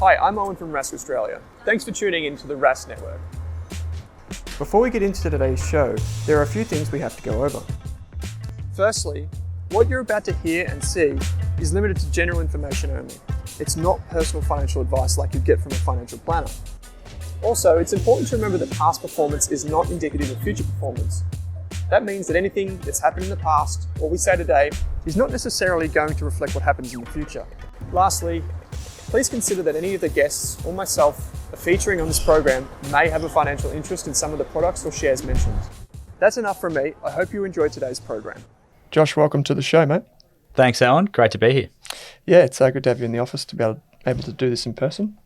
Hi, I'm Owen from Rask Australia. Thanks for tuning in to the Rask Network. Before we get into today's show, there are a few things we have to go over. Firstly, what you're about to hear and see is limited to general information only. It's not personal financial advice like you'd get from a financial planner. Also, it's important to remember that past performance is not indicative of future performance. That means that anything that's happened in the past, or we say today, is not necessarily going to reflect what happens in the future. Lastly, please consider that any of the guests or myself are featuring on this program may have a financial interest in some of the products or shares mentioned. That's enough from me. I hope you enjoyed today's program. Josh, welcome to the show, mate. Thanks, Owen. Great to be here. Yeah, it's good to have you in the office to be able to do this in person.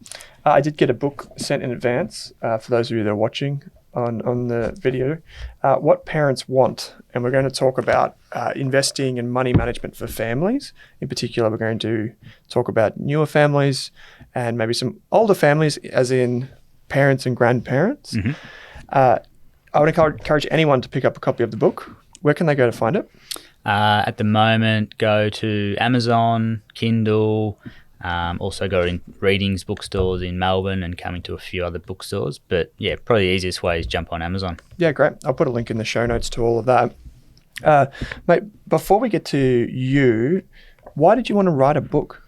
I did get a book sent in advance for those of you that are watching on the video, What Parents Want. And we're going to talk about investing and money management for families. In particular, we're going to talk about newer families and maybe some older families, as in parents and grandparents. Mm-hmm. I would encourage anyone to pick up a copy of the book. Where can they go to find it? At the moment, go to Amazon, Kindle, also go in readings bookstores in Melbourne and coming to a few other bookstores. But yeah, probably the easiest way is jump on Amazon. Yeah, great. I'll put a link in the show notes to all of that. Mate, before we get to you, why did you want to write a book?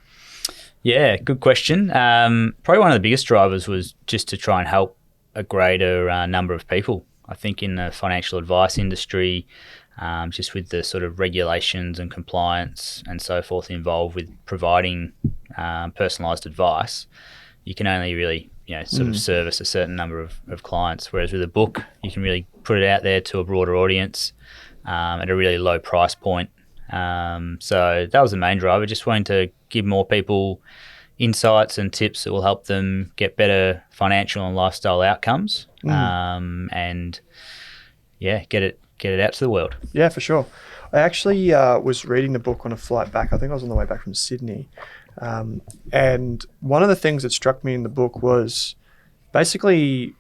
Yeah, good question. Probably one of the biggest drivers was just to try and help a greater number of people. I think in the financial advice industry, just with the sort of regulations and compliance and so forth involved with providing personalised advice, you can only really sort of service a certain number of clients. Whereas with a book, you can really put it out there to a broader audience at a really low price point. So that was the main driver, just wanting to give more people insights and tips that will help them get better financial and lifestyle outcomes and get it out to the world. Yeah, for sure. I actually was reading the book on a flight back. I think I was on the way back from Sydney. And one of the things that struck me in the book was basically,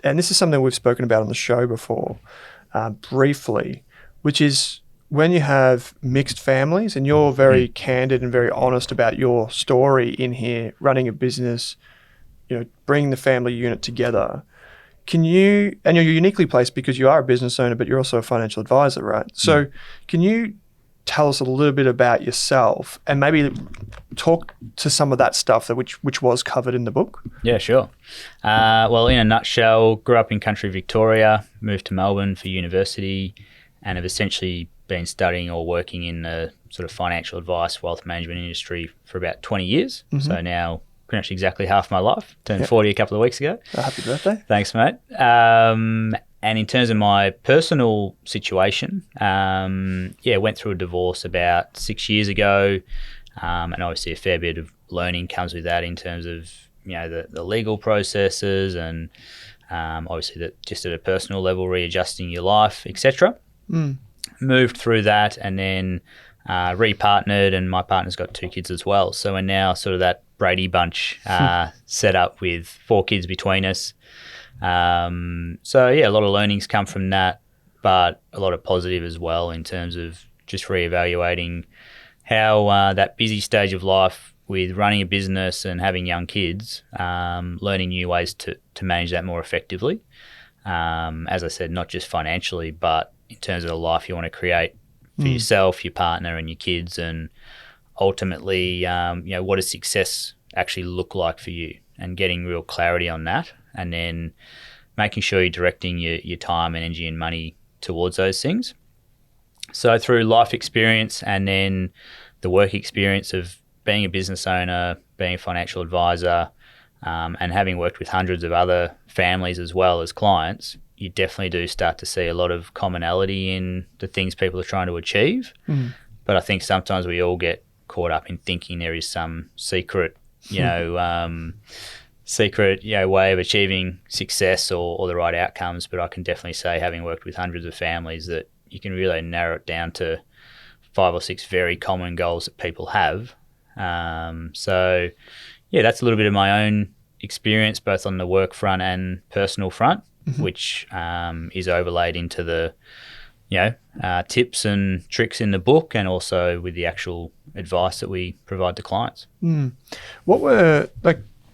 and this is something we've spoken about on the show before, briefly, which is when you have mixed families, and you're very candid and very honest about your story in here, running a business, bringing the family unit together. And you're uniquely placed because you are a business owner, but you're also a financial advisor, right? So can you tell us a little bit about yourself and maybe talk to some of that stuff which was covered in the book? Yeah, sure. Well, in a nutshell, grew up in country Victoria, moved to Melbourne for university, and have essentially been studying or working in the sort of financial advice, wealth management industry for about 20 years. Mm-hmm. So now pretty much exactly half my life. Turned 40 a couple of weeks ago. Happy birthday. Thanks, mate. And in terms of my personal situation, went through a divorce about 6 years ago. And obviously a fair bit of learning comes with that in terms of, the legal processes and obviously that just at a personal level, readjusting your life, etc. Moved through that and then repartnered, and my partner's got 2 kids as well. So we're now sort of that Brady bunch set up with 4 kids between us. A lot of learnings come from that, but a lot of positive as well in terms of just reevaluating how that busy stage of life with running a business and having young kids, learning new ways to manage that more effectively. As I said, not just financially, but in terms of the life you want to create for yourself, your partner and your kids, and ultimately, what does success actually look like for you, and getting real clarity on that, and then making sure you're directing your time, energy and money towards those things. So through life experience and then the work experience of being a business owner, being a financial advisor, and having worked with hundreds of other families as well as clients, you definitely do start to see a lot of commonality in the things people are trying to achieve. But I think sometimes we all get caught up in thinking there is some secret, way of achieving success or the right outcomes. But I can definitely say, having worked with hundreds of families, that you can really narrow it down to 5 or 6 very common goals that people have. That's a little bit of my own experience, both on the work front and personal front, which is overlaid into the tips and tricks in the book, and also with the actual advice that we provide to clients. What were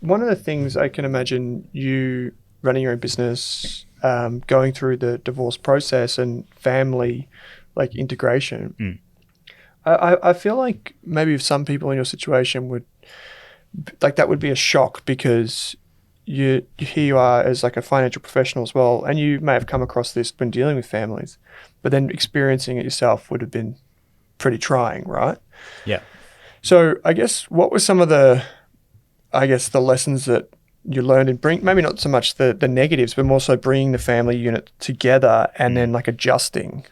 one of the things I can imagine you running your own business, going through the divorce process and family like integration. I feel like maybe if some people in your situation would like that would be a shock because here you are as like a financial professional as well, and you may have come across this when dealing with families, but then experiencing it yourself would have been pretty trying, right? Yeah. So I guess what were some of the lessons that you learned in maybe not so much the negatives, but more so bringing the family unit together and then like adjusting.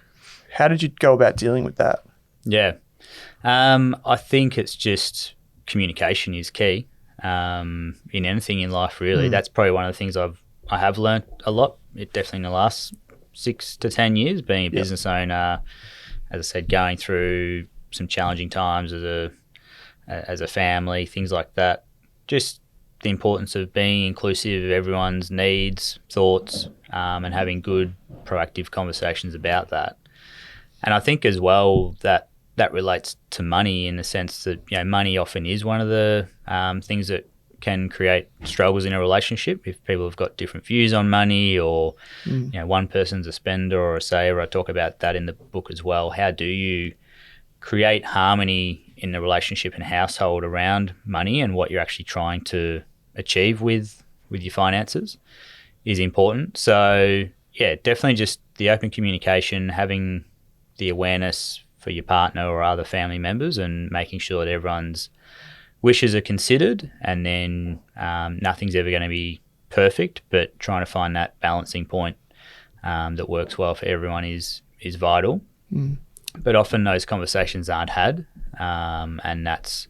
How did you go about dealing with that? Yeah. I think it's just communication is key in anything in life, really. That's probably one of the things I have learned a lot, definitely in the last 6 to 10 years, being a business owner, as I said, going through some challenging times as a family, things like that. Just the importance of being inclusive of everyone's needs, thoughts, and having good proactive conversations about that. And I think as well that relates to money in the sense that, you know, money often is one of the things that can create struggles in a relationship if people have got different views on money or, you know, one person's a spender or a saver. I talk about that in the book as well. How do you create harmony in the relationship and household around money and what you're actually trying to achieve with your finances is important. So, yeah, definitely just the open communication, having the awareness for your partner or other family members and making sure that everyone's wishes are considered, and then nothing's ever going to be perfect, but trying to find that balancing point that works well for everyone is vital. But often those conversations aren't had, and that's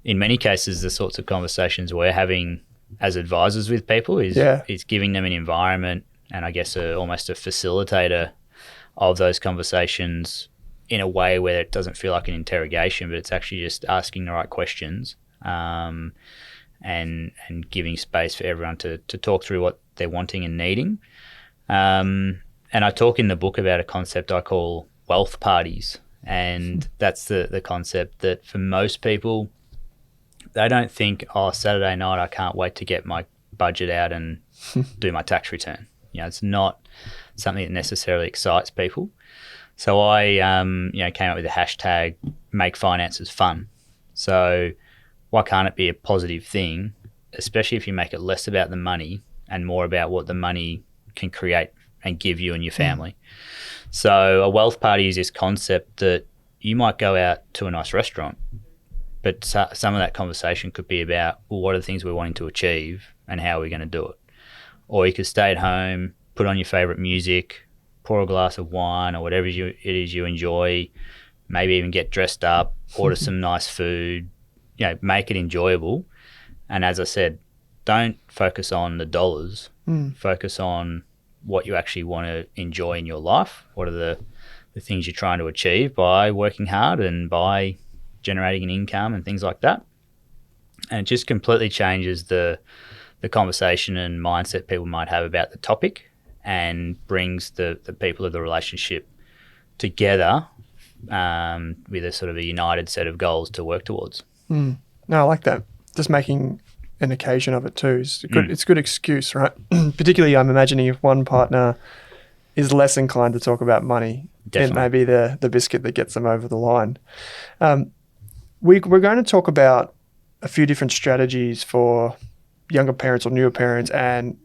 in many cases the sorts of conversations we're having as advisors with people is giving them an environment and I guess almost a facilitator of those conversations in a way where it doesn't feel like an interrogation, but it's actually just asking the right questions and giving space for everyone to talk through what they're wanting and needing. And I talk in the book about a concept I call wealth parties, and that's the concept that for most people, they don't think, oh, Saturday night, I can't wait to get my budget out and do my tax return. You know, it's not something that necessarily excites people. So I, came up with the hashtag make finances fun. So why can't it be a positive thing, especially if you make it less about the money and more about what the money can create and give you and your family? So a wealth party is this concept that you might go out to a nice restaurant, but some of that conversation could be about, well, what are the things we're wanting to achieve and how are we going to do it? Or you could stay at home, put on your favourite music, pour a glass of wine or whatever it is you enjoy, maybe even get dressed up, order some nice food, you know, make it enjoyable. And as I said, don't focus on the dollars, focus on what you actually want to enjoy in your life. What are the things you're trying to achieve by working hard and by generating an income and things like that. And it just completely changes the conversation and mindset people might have about the topic and brings the people of the relationship together with a sort of a united set of goals to work towards. No, I like that. Just making an occasion of it too. It's a good excuse, right? Particularly, I'm imagining if one partner is less inclined to talk about money, it may be the biscuit that gets them over the line. We're going to talk about a few different strategies for younger parents or newer parents and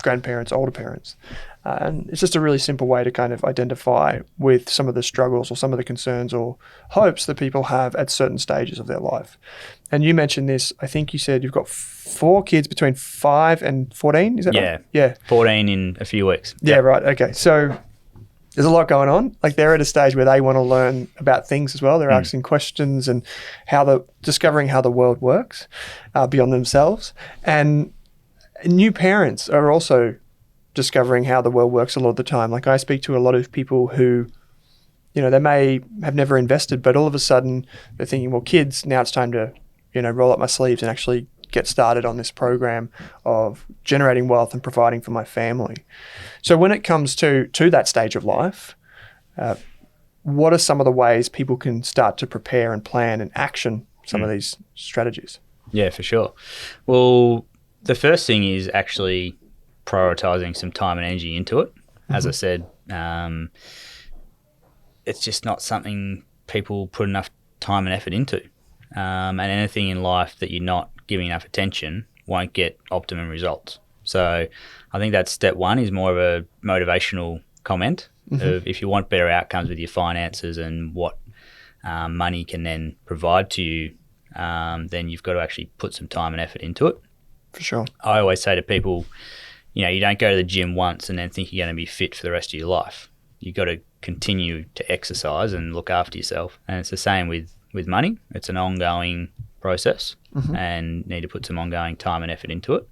grandparents, older parents. And it's just a really simple way to kind of identify with some of the struggles or some of the concerns or hopes that people have at certain stages of their life. And you mentioned this, I think you said you've got 4 kids between 5 and 14, is that right? Yeah. 14 in a few weeks. Yeah, right. Okay. So there's a lot going on. Like they're at a stage where they want to learn about things as well. They're asking questions and discovering how the world works beyond themselves. And new parents are also discovering how the world works a lot of the time. Like I speak to a lot of people who, you know, they may have never invested, but all of a sudden they're thinking, well, kids, now it's time to, you know, roll up my sleeves and actually get started on this program of generating wealth and providing for my family. So when it comes to that stage of life, what are some of the ways people can start to prepare and plan and action some of these strategies? Yeah, for sure. Well, the first thing is actually prioritizing some time and energy into it. As I said, it's just not something people put enough time and effort into. And anything in life that you're not giving enough attention won't get optimum results. So I think that's step one, is more of a motivational comment of if you want better outcomes with your finances and what money can then provide to you, then you've got to actually put some time and effort into it. For sure. I always say to people, you don't go to the gym once and then think you're going to be fit for the rest of your life. You've got to continue to exercise and look after yourself. And it's the same with money. It's an ongoing process and need to put some ongoing time and effort into it.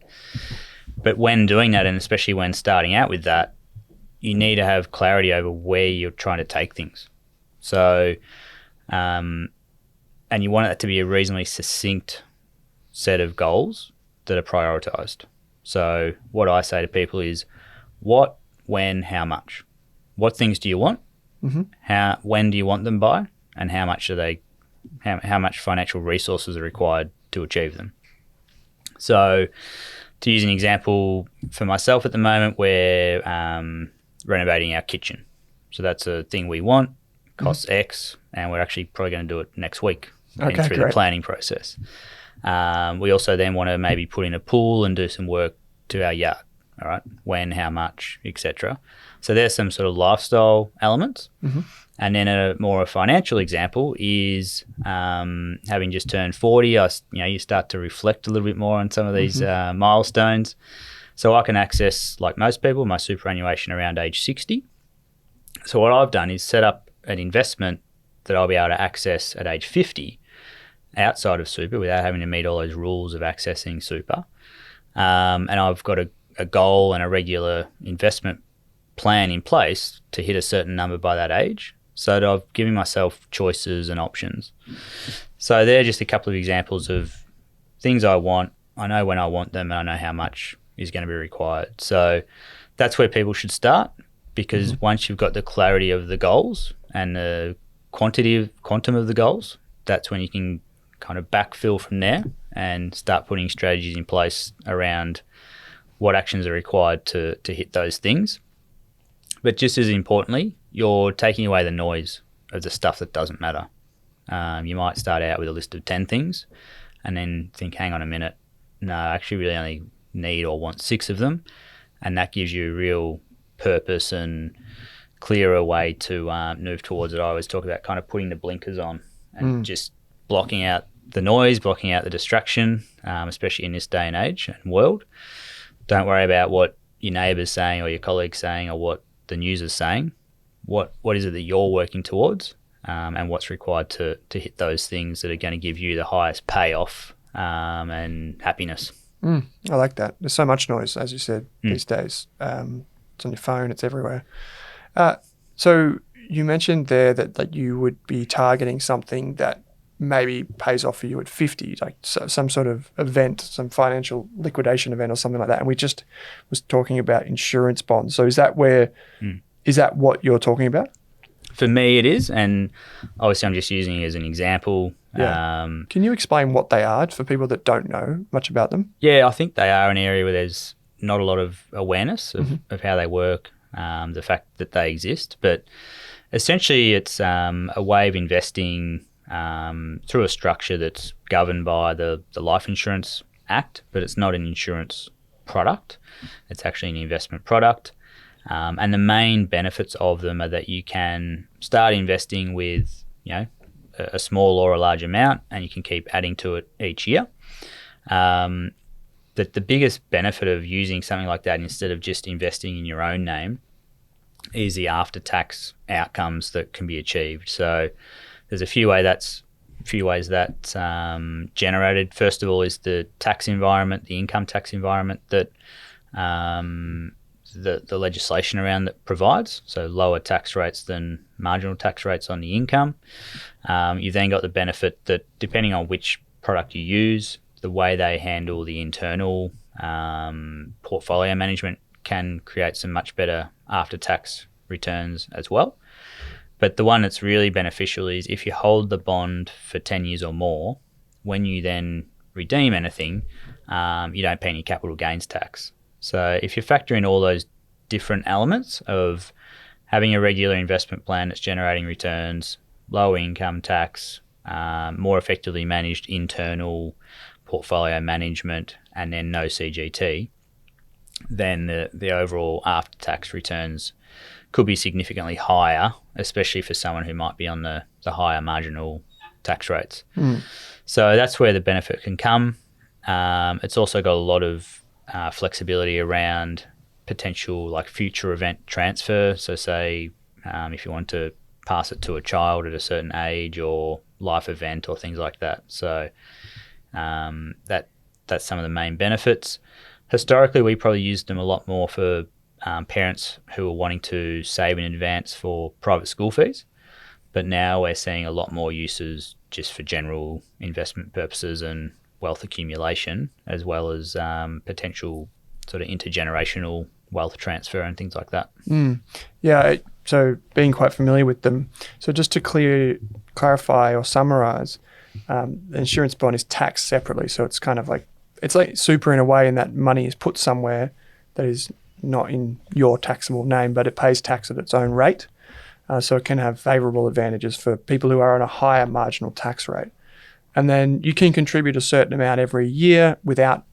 But when doing that, and especially when starting out with that, you need to have clarity over where you're trying to take things. So, and you want it to be a reasonably succinct set of goals that are prioritized. So what I say to people is what, when, how much. What things do you want? When do you want them by? And how much are they? How much financial resources are required to achieve them? So, to use an example for myself at the moment, we're renovating our kitchen. So that's a thing we want, costs X, and we're actually probably going to do it next week through the planning process. We also then want to maybe put in a pool and do some work to our yard. All right, when, how much, etc. So there's some sort of lifestyle elements. And then a more financial example is having just turned 40, you start to reflect a little bit more on some of these milestones. So I can access, like most people, my superannuation around age 60. So what I've done is set up an investment that I'll be able to access at age 50 outside of super without having to meet all those rules of accessing super. And I've got a goal and a regular investment plan in place to hit a certain number by that age. So that I've given myself choices and options. So they're just a couple of examples of things I want. I know when I want them and I know how much is going to be required. So that's where people should start, because once you've got the clarity of the goals and the quantum of the goals, that's when you can kind of backfill from there and start putting strategies in place around what actions are required to hit those things. But just as importantly, you're taking away the noise of the stuff that doesn't matter. You might start out with a list of 10 things and then think, hang on a minute, no, I actually really only need or want 6 of them. And that gives you a real purpose and clearer way to move towards it. I always talk about kind of putting the blinkers on and just blocking out the noise, blocking out the distraction, especially in this day and age and world. Don't worry about what your neighbour's saying or your colleague's saying or what the news is saying. What is it that you're working towards, and what's required to hit those things that are going to give you the highest payoff and happiness. I like that. There's so much noise, as you said, these days. It's on your phone, it's everywhere. So you mentioned there that you would be targeting something that maybe pays off for you at 50, like some sort of event, some financial liquidation event or something like that. And we just was talking about insurance bonds. So is that is that what you're talking about? For me, it is. And obviously I'm just using it as an example. Yeah. Can you explain what they are for people that don't know much about them? Yeah, I think they are an area where there's not a lot of awareness of how they work, the fact that they exist. But essentially it's a way of investing through a structure that's governed by the Life Insurance Act, but it's not an insurance product. It's actually an investment product. And the main benefits of them are that you can start investing with, a small or a large amount, and you can keep adding to it each year. But the biggest benefit of using something like that instead of just investing in your own name is the after-tax outcomes that can be achieved. So there's a few ways that's generated. First of all is the tax environment, the income tax environment that the legislation around that provides, so lower tax rates than marginal tax rates on the income. You've then got the benefit that depending on which product you use, the way they handle the internal portfolio management can create some much better after-tax returns as well. But the one that's really beneficial is if you hold the bond for 10 years or more, when you then redeem anything, you don't pay any capital gains tax. So if you factor in all those different elements of having a regular investment plan that's generating returns, low income tax, more effectively managed internal portfolio management, and then no CGT, then the overall after-tax returns could be significantly higher, especially for someone who might be on the higher marginal tax rates. So that's where the benefit can come. It's also got a lot of flexibility around potential like future event transfer. So say if you want to pass it to a child at a certain age or life event or things like that. So that's some of the main benefits. Historically, we probably used them a lot more for parents who are wanting to save in advance for private school fees. But now we're seeing a lot more uses just for general investment purposes and wealth accumulation, as well as potential sort of intergenerational wealth transfer and things like that. Yeah, so being quite familiar with them. So just to clarify or summarize, the insurance bond is taxed separately. So it's kind of like, it's like super in a way in that money is put somewhere that is not in your taxable name, but it pays tax at its own rate. So it can have favourable advantages for people who are on a higher marginal tax rate. And then you can contribute a certain amount every year without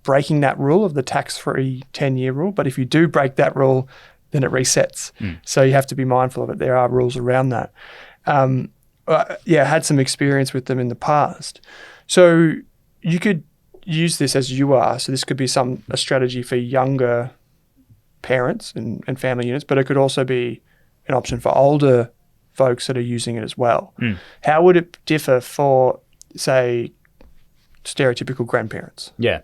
breaking that rule of the tax-free 10-year rule. But if you do break that rule, then it resets. So you have to be mindful of it. There are rules around that. I had some experience with them in the past. So you could use this as you are. So this could be a strategy for younger parents and family units, but it could also be an option for older folks that are using it as well. How would it differ for, say, stereotypical grandparents? Yeah,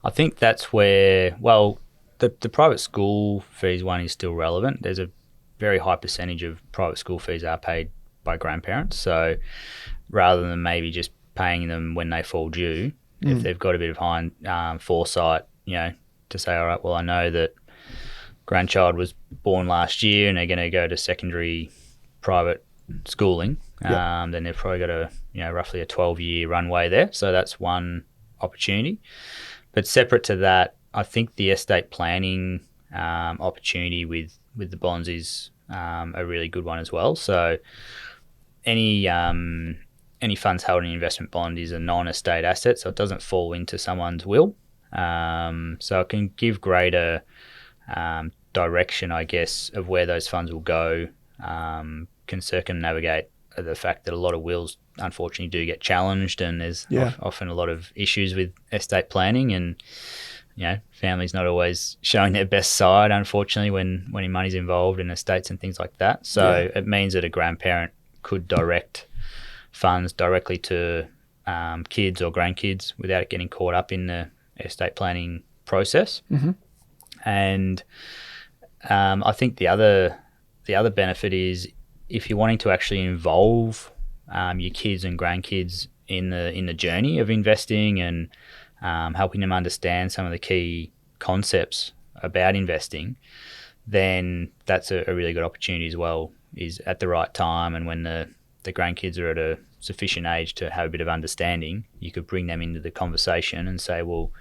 I think that's where, well, the private school fees one is still relevant. There's a very high percentage of private school fees are paid by grandparents. So rather than maybe just paying them when they fall due, if they've got a bit of foresight, to say, all right, well, I know that grandchild was born last year and they're going to go to secondary private schooling, then they've probably got roughly a 12-year runway there. So that's one opportunity. But separate to that, I think the estate planning opportunity with the bonds is a really good one as well. So any funds held in an investment bond is a non-estate asset, so it doesn't fall into someone's will. So it can give greater direction, I guess, of where those funds will go, can circumnavigate the fact that a lot of wills unfortunately do get challenged, and there's often a lot of issues with estate planning, and families not always showing their best side, unfortunately, when money's involved in estates and things like that. So it means that a grandparent could direct funds directly to kids or grandkids without it getting caught up in the estate planning process. And I think the other benefit is if you're wanting to actually involve your kids and grandkids in the journey of investing and helping them understand some of the key concepts about investing, then that's a really good opportunity as well, is at the right time, and when the grandkids are at a sufficient age to have a bit of understanding, you could bring them into the conversation and say, well,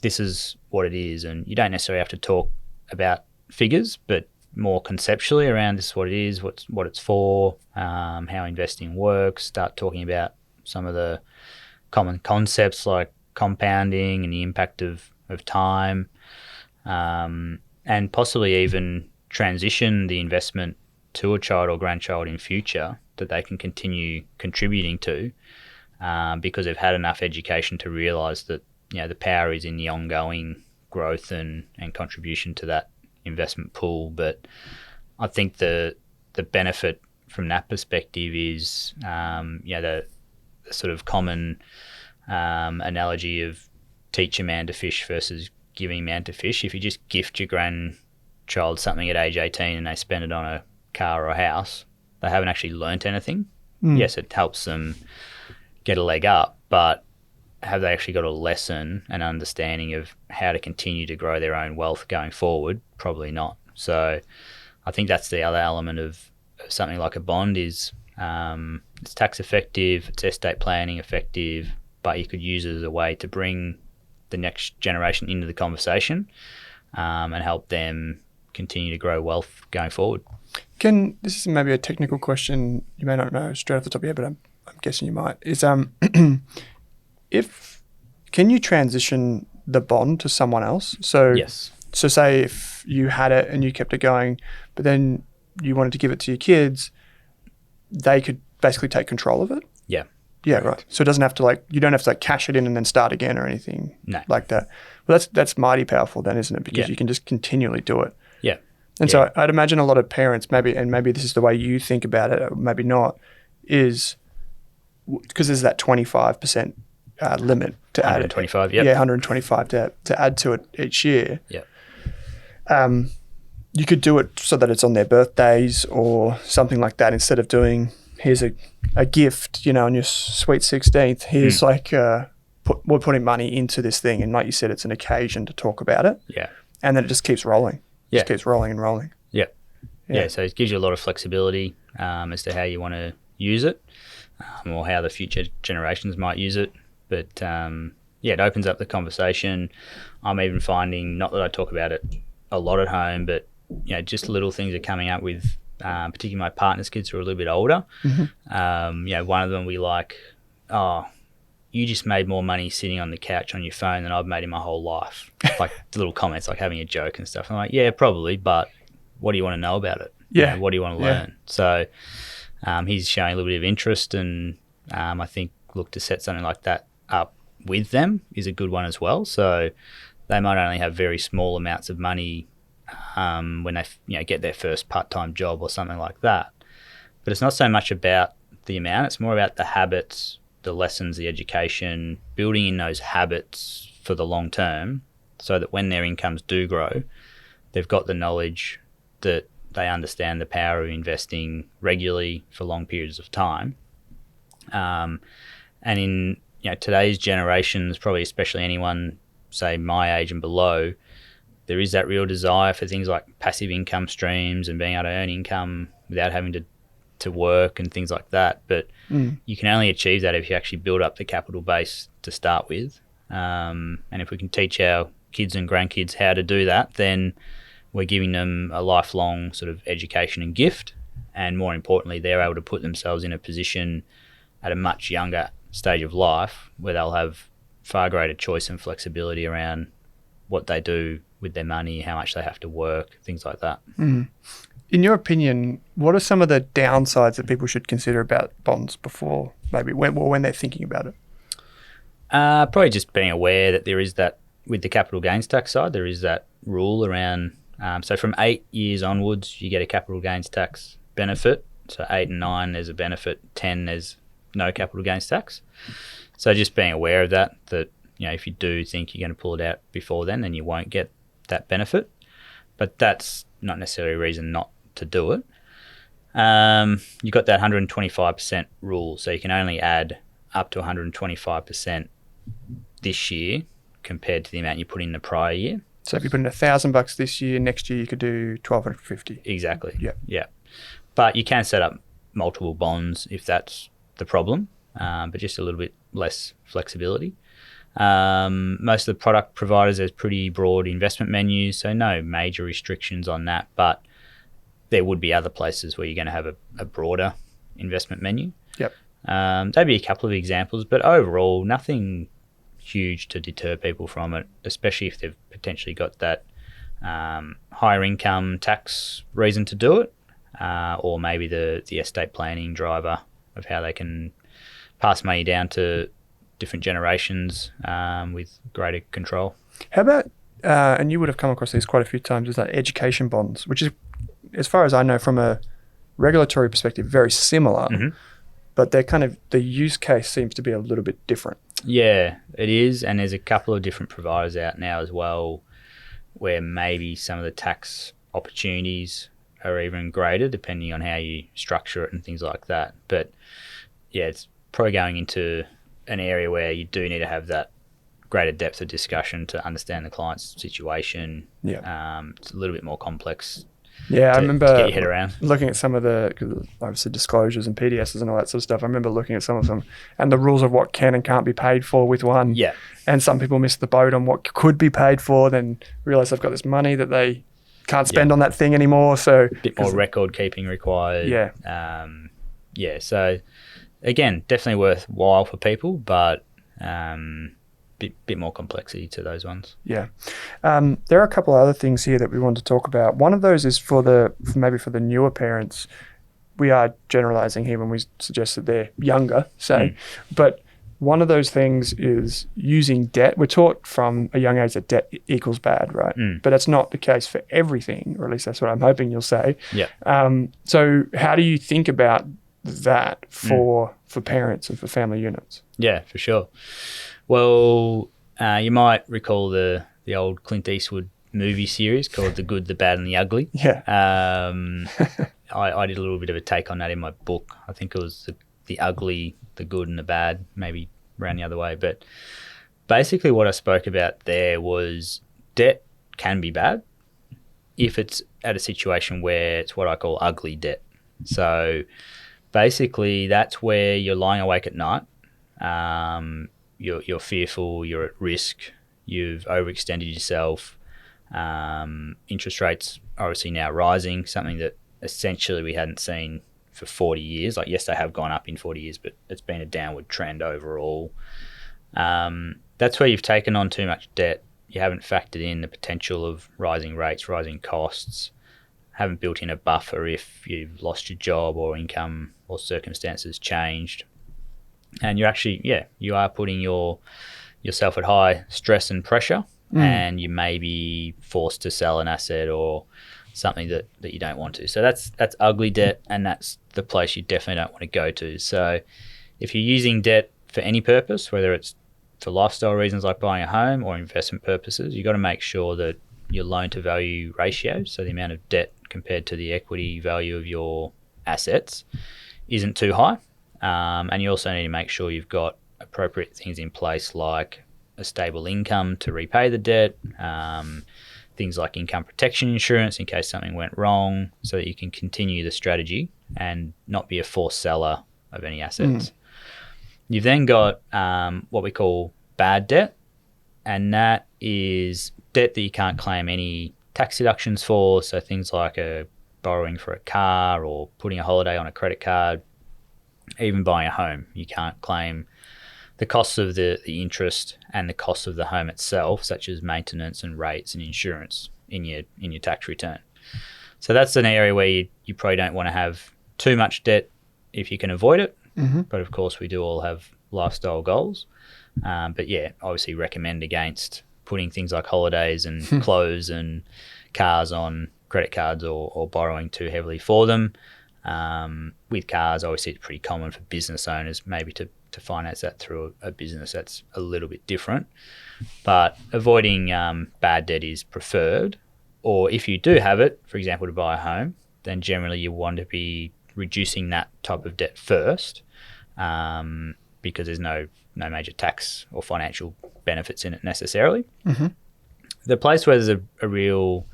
this is what it is, and you don't necessarily have to talk about figures, but more conceptually around this is what it is, what it's for, how investing works, start talking about some of the common concepts like compounding and the impact of time, and possibly even transition the investment to a child or grandchild in future that they can continue contributing to, because they've had enough education to realise that the power is in the ongoing growth and contribution to that investment pool. But I think the benefit from that perspective is the sort of common analogy of teach a man to fish versus giving a man to fish. If you just gift your grandchild something at age 18 and they spend it on a car or a house, they haven't actually learnt anything. Yes, it helps them get a leg up, but have they actually got a lesson and understanding of how to continue to grow their own wealth going forward? Probably not. So I think that's the other element of something like a bond is it's tax effective, it's estate planning effective, but you could use it as a way to bring the next generation into the conversation and help them continue to grow wealth going forward. This is maybe a technical question you may not know straight off the top of your head, but I'm guessing you might. Is can you transition the bond to someone else? So Yes. So say if you had it and you kept it going, but then you wanted to give it to your kids, they could basically take control of it? Yeah. Yeah, right. So it doesn't have to you don't have to cash it in and then start again or anything like that. Well, that's mighty powerful then, isn't it? Because you can just continually do it. Yeah. And so I'd imagine a lot of parents maybe this is the way you think about it, or maybe not, is because there's that 25% limit to add. 125, Yeah, 125 to add to it each year. Yeah. You could do it so that it's on their birthdays or something like that, instead of doing, here's a gift, on your sweet 16th. Here's we're putting money into this thing. And like you said, it's an occasion to talk about it. Yeah. And then it just keeps rolling. Yeah. Just keeps rolling and rolling. Yeah. Yeah. So it gives you a lot of flexibility as to how you want to use it or how the future generations might use it. But it opens up the conversation. I'm even finding, not that I talk about it a lot at home, but just little things are coming up with, particularly my partner's kids who are a little bit older. Mm-hmm. One of them we like, oh, you just made more money sitting on the couch on your phone than I've made in my whole life. Like little comments, like having a joke and stuff. I'm like, yeah, probably, but what do you want to know about it? Yeah. What do you want to learn? So he's showing a little bit of interest, and I think look to set something like that up with them is a good one as well. So they might only have very small amounts of money when they get their first part-time job or something like that. But it's not so much about the amount, it's more about the habits, the lessons, the education, building in those habits for the long term, so that when their incomes do grow, they've got the knowledge that they understand the power of investing regularly for long periods of time. And in today's generations, probably especially anyone, say my age and below, there is that real desire for things like passive income streams and being able to earn income without having to work and things like that. But you can only achieve that if you actually build up the capital base to start with. And if we can teach our kids and grandkids how to do that, then we're giving them a lifelong sort of education and gift. And more importantly, they're able to put themselves in a position at a much younger stage of life where they'll have far greater choice and flexibility around what they do with their money, how much they have to work, things like that. In your opinion, what are some of the downsides that people should consider about bonds before maybe when they're thinking about it? Probably just being aware that there is that, with the capital gains tax side, there is that rule around, so from 8 years onwards, you get a capital gains tax benefit. So 8 and 9, there's a benefit. 10, there's no capital gains tax. So just being aware of that if you do think you're going to pull it out before then you won't get that benefit. But that's not necessarily a reason not to do it. You've got that 125% rule, so you can only add up to 125% this year compared to the amount you put in the prior year. So if you put in $1,000 this year, next year you could do $1,250. Exactly. Yeah. But you can set up multiple bonds if that's the problem, but just a little bit less flexibility. Most of the product providers, there's pretty broad investment menus, so no major restrictions on that, but there would be other places where you're going to have a broader investment menu. Yep. That'd be a couple of examples, but overall, nothing huge to deter people from it, especially if they've potentially got that higher income tax reason to do it, or maybe the estate planning driver of how they can pass money down to different generations with greater control. How about, and you would have come across these quite a few times, is that education bonds, which is, as far as I know, from a regulatory perspective, very similar, but they're kind of, the use case seems to be a little bit different. Yeah, it is, and there's a couple of different providers out now as well where maybe some of the tax opportunities are even greater depending on how you structure it and things like that. But yeah, it's probably going into an area where you do need to have that greater depth of discussion to understand the client's situation. Yeah. It's a little bit more complex Yeah, I to remember get your head around. looking at some of the, 'cause obviously, disclosures and PDSs and all that sort of stuff. I remember looking at some of them and the rules of what can and can't be paid for with one. Yeah. And some people miss the boat on what could be paid for, then realise they've got this money that they can't spend on that thing anymore. So a bit more record keeping required. Yeah. So again, definitely worthwhile for people, but bit more complexity to those ones. Yeah. There are a couple of other things here that we want to talk about. One of those is for the newer parents. We are generalizing here when we suggest that they're younger, say. But one of those things is using debt. We're taught from a young age that debt equals bad, right? But that's not the case for everything, or at least that's what I'm hoping you'll say. Yeah. So how do you think about that for parents and for family units? Yeah, for sure. Well, you might recall the old Clint Eastwood movie series called The Good, the Bad and the Ugly. Yeah. I did a little bit of a take on that in my book. I think it was the ugly, the good and the bad, maybe around the other way. But basically what I spoke about there was debt can be bad if it's at a situation where it's what I call ugly debt. So basically that's where you're lying awake at night. You're fearful, you're at risk, you've overextended yourself. Interest rates are obviously now rising, something that essentially we hadn't seen for 40 years. Like, yes, they have gone up in 40 years, but it's been a downward trend overall. That's where you've taken on too much debt. You haven't factored in the potential of rising rates, rising costs, haven't built in a buffer if you've lost your job or income or circumstances changed. And you're actually, you are putting yourself at high stress and pressure, and you may be forced to sell an asset or something that you don't want to. So that's ugly debt, and that's the place you definitely don't want to go to. So if you're using debt for any purpose, whether it's for lifestyle reasons like buying a home or investment purposes, you've got to make sure that your loan to value ratio, so the amount of debt compared to the equity value of your assets, isn't too high. And you also need to make sure you've got appropriate things in place like a stable income to repay the debt, things like income protection insurance in case something went wrong, so that you can continue the strategy and not be a forced seller of any assets. You've then got what we call bad debt, and that is debt that you can't claim any tax deductions for, so things like borrowing for a car or putting a holiday on a credit card, even buying a home. You can't claim the costs of the interest and the cost of the home itself, such as maintenance and rates and insurance in your tax return. So that's an area where you probably don't want to have too much debt if you can avoid it. But of course, we do all have lifestyle goals. But obviously recommend against putting things like holidays and clothes and cars on credit cards or borrowing too heavily for them. With cars, obviously it's pretty common for business owners maybe to finance that through a business. That's a little bit different, but avoiding bad debt is preferred. Or if you do have it, for example, to buy a home, then generally you want to be reducing that type of debt first, because there's no major tax or financial benefits in it necessarily. The place where there's a real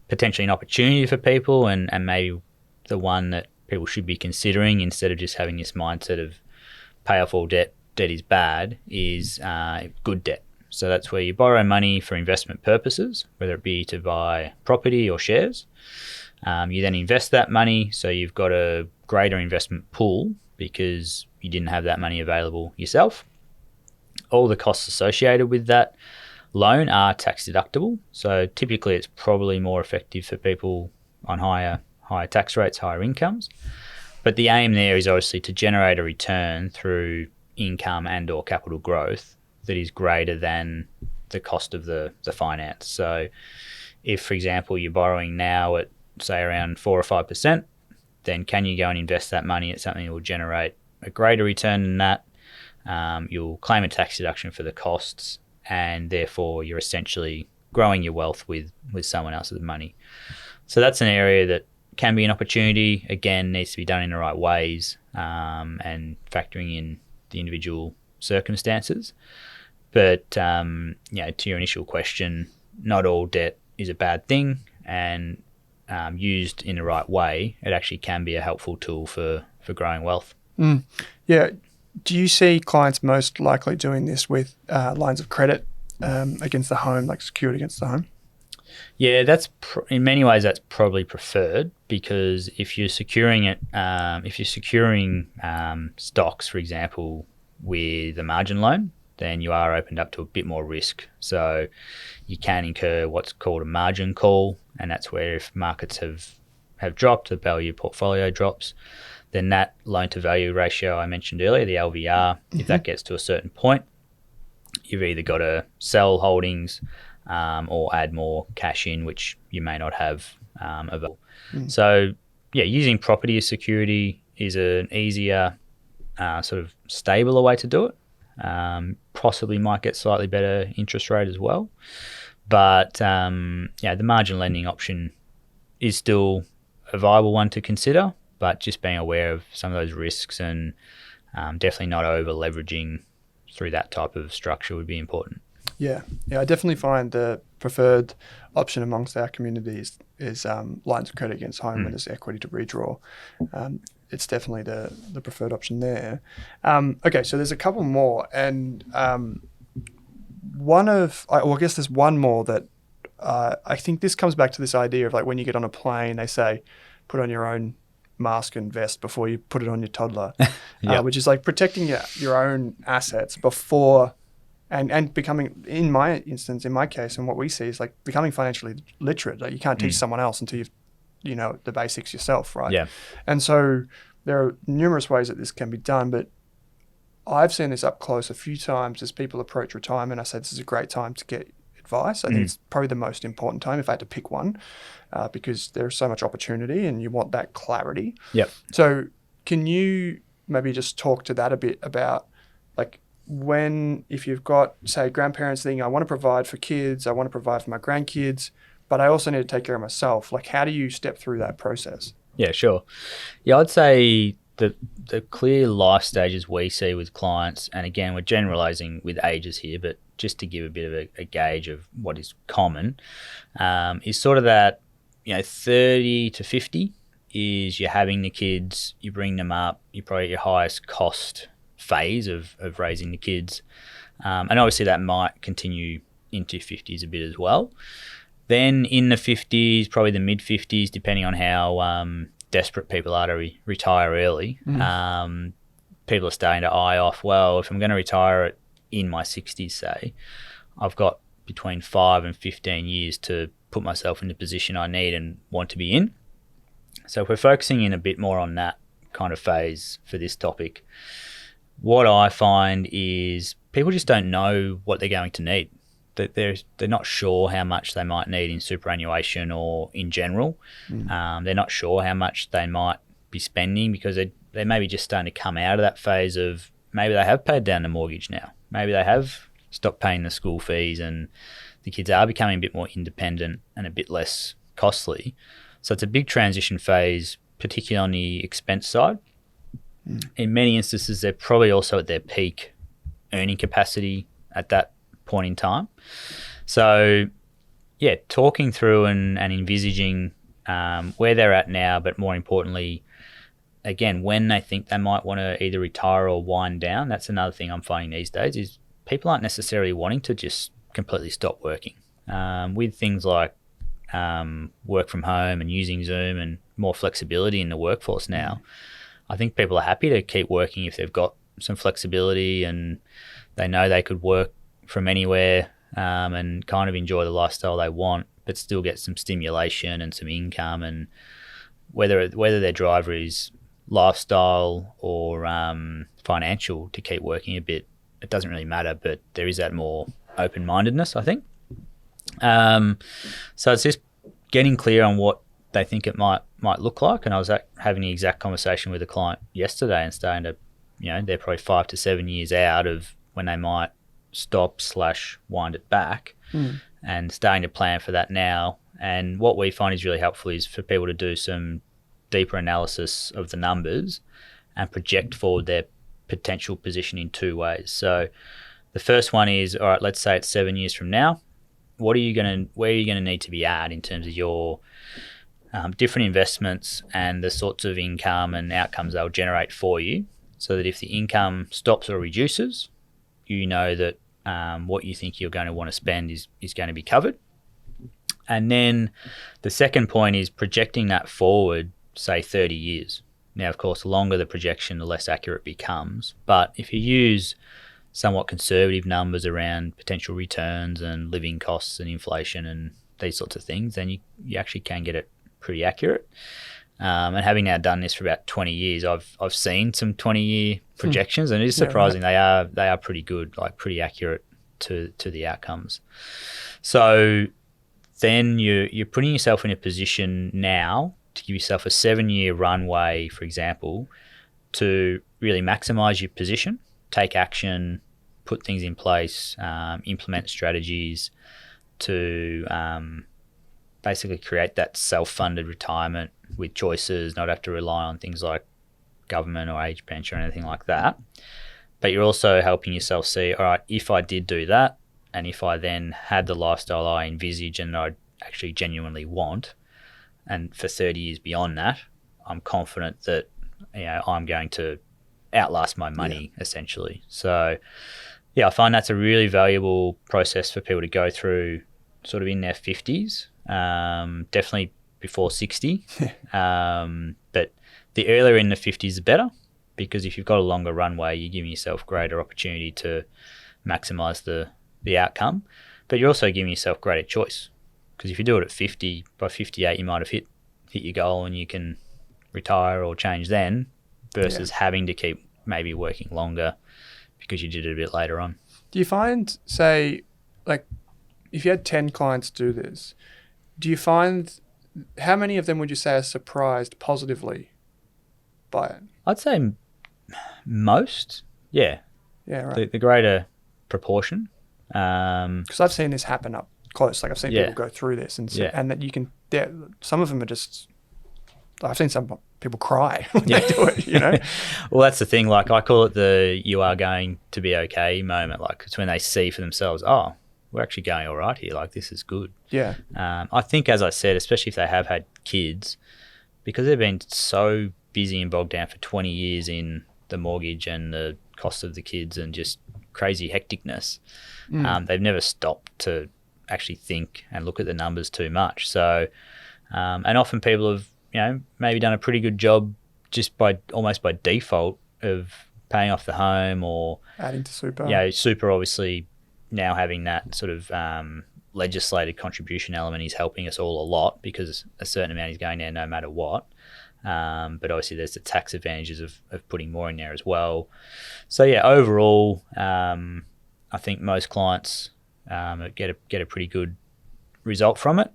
potentially an opportunity for people, and maybe the one that people should be considering instead of just having this mindset of pay off all debt is bad, is good debt. So that's where you borrow money for investment purposes, whether it be to buy property or shares. You then invest that money, so you've got a greater investment pool because you didn't have that money available yourself. All the costs associated with that loan are tax deductible, so typically it's probably more effective for people on higher tax rates, higher incomes. But the aim there is obviously to generate a return through income and or capital growth that is greater than the cost of the finance. So if, for example, you're borrowing now at, say, around 4 or 5%, then can you go and invest that money at something that will generate a greater return than that? You'll claim a tax deduction for the costs, and therefore you're essentially growing your wealth with someone else's money. So that's an area that can be an opportunity. Again, needs to be done in the right ways, and factoring in the individual circumstances. But to your initial question, not all debt is a bad thing, and used in the right way, it actually can be a helpful tool for growing wealth. Yeah. Do you see clients most likely doing this with lines of credit against the home, like secured against the home? Yeah, that's in many ways that's probably preferred, because if you're securing it, stocks, for example, with a margin loan, then you are opened up to a bit more risk. So you can incur what's called a margin call, and that's where if markets have dropped, the value of portfolio drops, then that loan to value ratio I mentioned earlier, the LVR, if that gets to a certain point, you've either got to sell holdings or add more cash in, which you may not have available. So yeah, using property as security is an easier, sort of stabler way to do it. Possibly might get slightly better interest rate as well. But the margin lending option is still a viable one to consider, but just being aware of some of those risks and definitely not over leveraging through that type of structure would be important. Yeah, I definitely find the preferred option amongst our community is lines of credit against home when there's equity to redraw. It's definitely the preferred option there. Okay, so there's a couple more, and I guess there's one more that I think this comes back to this idea of like when you get on a plane, they say put on your own mask and vest before you put it on your toddler, Yep. Which is like protecting your own assets before and becoming, in my instance, in my case, and what we see is like becoming financially literate. Like you can't teach someone else until you know the basics yourself, right? Yeah. And so there are numerous ways that this can be done, but I've seen this up close a few times as people approach retirement. I said this is a great time to get advice. I think it's probably the most important time if I had to pick one, because there's so much opportunity and you want that clarity. Yep. So can you maybe just talk to that a bit about like if you've got, say, grandparents thinking, I want to provide for kids, I want to provide for my grandkids, but I also need to take care of myself. Like how do you step through that process? Yeah, sure. Yeah, I'd say the clear life stages we see with clients, and again, we're generalizing with ages here, but just to give a bit of a gauge of what is common, is sort of that, 30 to 50 is you're having the kids, you bring them up, you're probably at your highest cost phase of raising the kids. And obviously that might continue into 50s a bit as well. Then in the 50s, probably the mid 50s, depending on how desperate people are to retire early, people are starting to eye off, well, if I'm going to retire in my 60s, say, I've got between 5 and 15 years to put myself in the position I need and want to be in. So if we're focusing in a bit more on that kind of phase for this topic, what I find is people just don't know what they're going to need. They're not sure how much they might need in superannuation or in general. They're not sure how much they might be spending because they may be just starting to come out of that phase of maybe they have paid down the mortgage now. Maybe they have stopped paying the school fees and the kids are becoming a bit more independent and a bit less costly. So it's a big transition phase, particularly on the expense side. In many instances, they're probably also at their peak earning capacity at that point in time. So, yeah, talking through and envisaging where they're at now, but more importantly, again, when they think they might want to either retire or wind down. That's another thing I'm finding these days is people aren't necessarily wanting to just completely stop working. With things like work from home and using Zoom and more flexibility in the workforce now, I think people are happy to keep working if they've got some flexibility and they know they could work from anywhere and kind of enjoy the lifestyle they want, but still get some stimulation and some income. And whether their driver is lifestyle or financial to keep working a bit, it doesn't really matter, but there is that more open-mindedness, I think. So it's just getting clear on what they think it might look like. And I was having the exact conversation with a client yesterday and starting to, they're probably 5 to 7 years out of when they might stop/wind it back and starting to plan for that now. And what we find is really helpful is for people to do some deeper analysis of the numbers and project forward their potential position in two ways. So the first one is, all right, let's say it's 7 years from now. Where are you going to need to be at in terms of your different investments and the sorts of income and outcomes they'll generate for you, so that if the income stops or reduces, you know that what you think you're going to want to spend is going to be covered. And then the second point is projecting that forward, say 30 years. Now, of course, the longer the projection, the less accurate it becomes. But if you use somewhat conservative numbers around potential returns and living costs and inflation and these sorts of things, then you actually can get it pretty accurate. And having now done this for about 20 years, I've seen some 20-year projections, and it is surprising. They are pretty good, like pretty accurate to the outcomes. So then you're putting yourself in a position now to give yourself a 7-year runway, for example, to really maximize your position, take action, put things in place, implement strategies to basically create that self-funded retirement with choices, not have to rely on things like government or age pension or anything like that. But you're also helping yourself see, all right, if I did do that, and if I then had the lifestyle I envisage and I actually genuinely want, and for 30 years beyond that, I'm confident that I'm going to outlast my money, essentially. So, I find that's a really valuable process for people to go through sort of in their 50s, definitely before 60. But the earlier in the 50s, the better, because if you've got a longer runway, you're giving yourself greater opportunity to maximise the outcome, but you're also giving yourself greater choice, because if you do it at 50, by 58 you might have hit your goal and you can retire or change then, versus having to keep maybe working longer because you did it a bit later on. Do you find, say, like if you had 10 clients do this, do you find, how many of them would you say are surprised positively by it? I'd say most, yeah. Yeah, right. The greater proportion. Because I've seen this happen up close. Like I've seen people go through this and and that you can. Some of them are just. I've seen some people cry when they do it. Well, that's the thing. Like I call it the "you are going to be okay" moment. Like it's when they see for themselves, oh, we're actually going all right here. Like this is good. Yeah. I think, as I said, especially if they have had kids, because they've been so busy and bogged down for 20 years in the mortgage and the cost of the kids and just crazy hecticness. They've never stopped to actually think and look at the numbers too much. So, and often people have, maybe done a pretty good job just almost by default of paying off the home or adding to super. Super obviously now having that sort of legislated contribution element is helping us all a lot, because a certain amount is going there no matter what. But obviously there's the tax advantages of putting more in there as well. So overall, I think most clients get a pretty good result from it.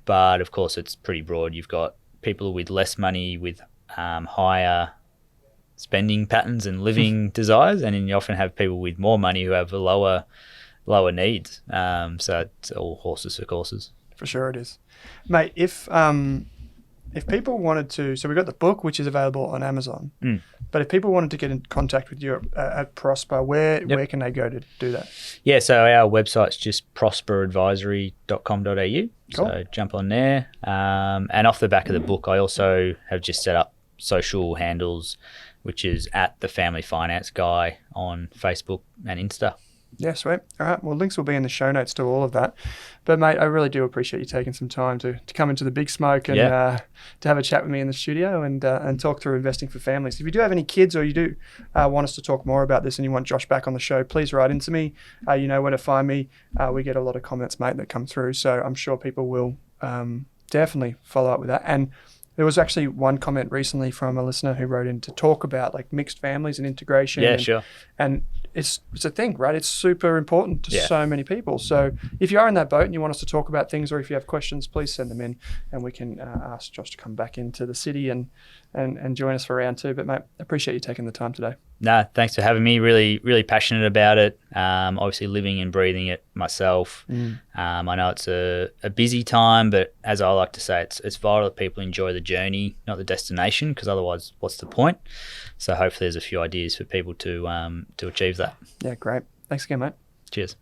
But of course it's pretty broad. You've got people with less money with higher spending patterns and living desires, and then you often have people with more money who have lower needs. So it's all horses for courses. For sure it is. Mate, if people wanted to, so we've got the book, which is available on Amazon, but if people wanted to get in contact with you at Prosper, where can they go to do that? Yeah, so our website's just prosperadvisory.com.au. Cool. So jump on there. And off the back of the book, I also have just set up social handles, which is at the Family Finance Guy on Facebook and Insta. Yeah, sweet. All right. Well, links will be in the show notes to all of that. But, mate, I really do appreciate you taking some time to come into the Big Smoke and to have a chat with me in the studio and talk through investing for families. If you do have any kids or you do want us to talk more about this and you want Josh back on the show, please write into me. You know where to find me. We get a lot of comments, mate, that come through. So I'm sure people will definitely follow up with that. And there was actually one comment recently from a listener who wrote in to talk about like mixed families and integration. Yeah, sure. And it's a thing, right? It's super important to so many people. So if you are in that boat and you want us to talk about things, or if you have questions, please send them in and we can ask Josh to come back into the city and join us for round two. But mate, I appreciate you taking the time today. No, thanks for having me. Really, really passionate about it. Obviously living and breathing it myself. I know it's a busy time, but as I like to say, it's vital that people enjoy the journey, not the destination, because otherwise what's the point? So hopefully there's a few ideas for people to achieve that. Yeah, great. Thanks again, mate. Cheers.